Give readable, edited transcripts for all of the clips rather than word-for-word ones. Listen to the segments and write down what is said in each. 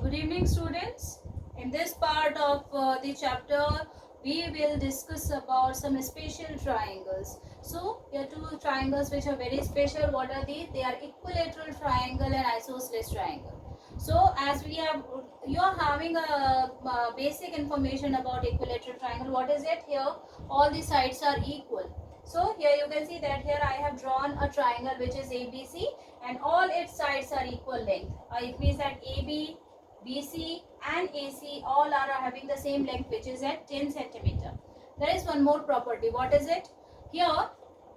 Good evening, students. In this part of the chapter, we will discuss about some special triangles. So, here are two triangles which are very special. What are these? They are equilateral triangle and isosceles triangle. So, as you are having a basic information about equilateral triangle. What is it? Here, all the sides are equal. So, here you can see that here I have drawn a triangle which is ABC and all its sides are equal length. It means that AB, BC and AC all are having the same length, which is at 10 centimeter. There is one more property. What is it? Here,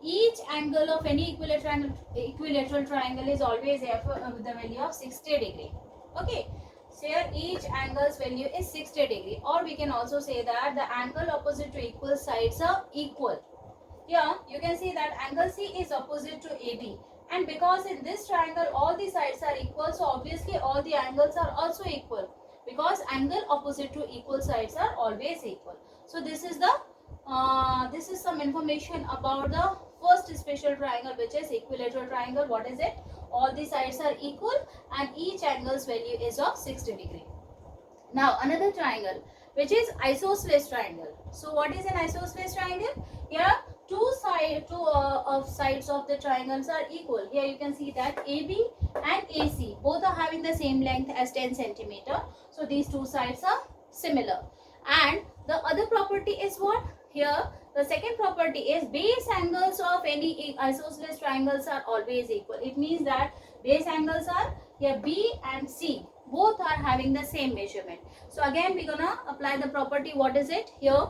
each angle of any equilateral triangle is always with the value of 60 degree. Okay. So here each angle's value is 60 degree, or we can also say that the angle opposite to equal sides are equal. Here you can see that angle C is opposite to AB, and because in this triangle all the sides are equal, so obviously all the angles are also equal, because angle opposite to equal sides are always equal. So this is some information about the first special triangle, which is equilateral triangle. What is it? All the sides are equal and each angle's value is of 60 degree. Now another triangle, which is isosceles triangle. So what is an isosceles triangle? Here two sides of the triangles are equal. Here you can see that AB and AC both are having the same length as 10 centimeter. So these two sides are similar. And the other property is what? Here the second property is base angles of any isosceles triangles are always equal. It means that base angles are here B and C. Both are having the same measurement. So again we're gonna apply the property. What is it? Here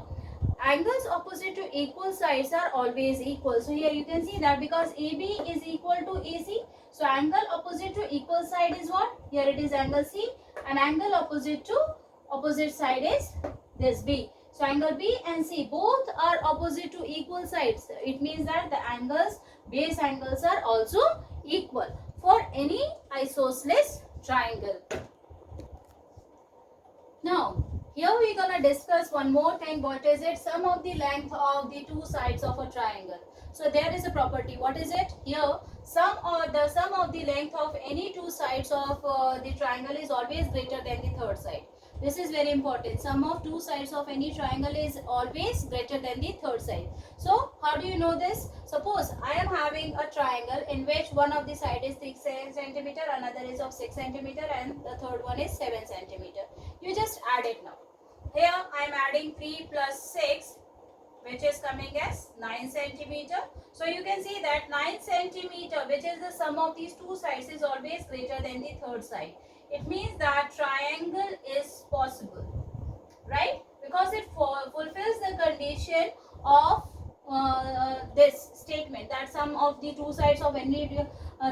angles opposite to equal sides are always equal. So here you can see that because AB is equal to AC, so angle opposite to equal side is what? Here it is angle C, and angle opposite side is this B. So angle B and C both are opposite to equal sides. It means that the base angles are also equal for any isosceles triangle. Now here we are gonna discuss one more thing. What is it? Sum of the length of the two sides of a triangle. So there is a property. What is it? Here sum of the length of any two sides of the triangle is always greater than the third side. This is very important. Sum of two sides of any triangle is always greater than the third side. So how do you know this? Suppose I am having a triangle in which one of the side is 6 centimeter, another is of 6 centimeter, and the third one is 7 centimeter. You just add it now. Here I am adding 3 plus 6, which is coming as 9 centimeter. So you can see that 9 centimeter, which is the sum of these two sides, is always greater than the third side. It means that triangle is possible, right? Because it fulfills the condition of this statement, that sum of the two sides of any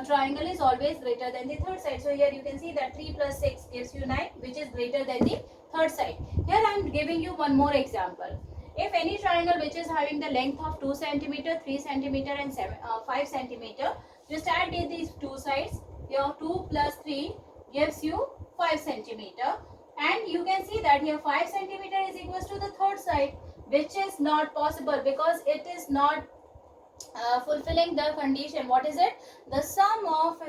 triangle is always greater than the third side. So here you can see that 3 plus 6 gives you 9, which is greater than the third side. Here I am giving you one more example. If any triangle which is having the length of 2 centimeter, 3 centimeter and 5 centimeter, just add these two sides. Here 2 plus 3 gives you 5 centimeter, and you can see that here 5 centimeter is equals to the third side, which is not possible because it is not fulfilling the condition. What is it? The sum of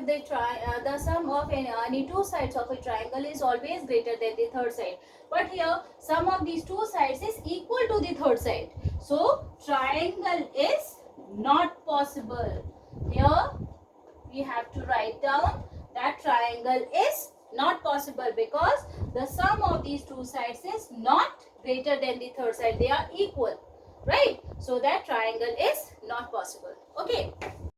any two sides of a triangle is always greater than the third side. But here sum of these two sides is equal to the third side. So triangle is not possible. Here we have to write down that triangle is not possible because the sum of these two sides is not greater than the third side. They are equal, right? So that triangle is not possible. Okay.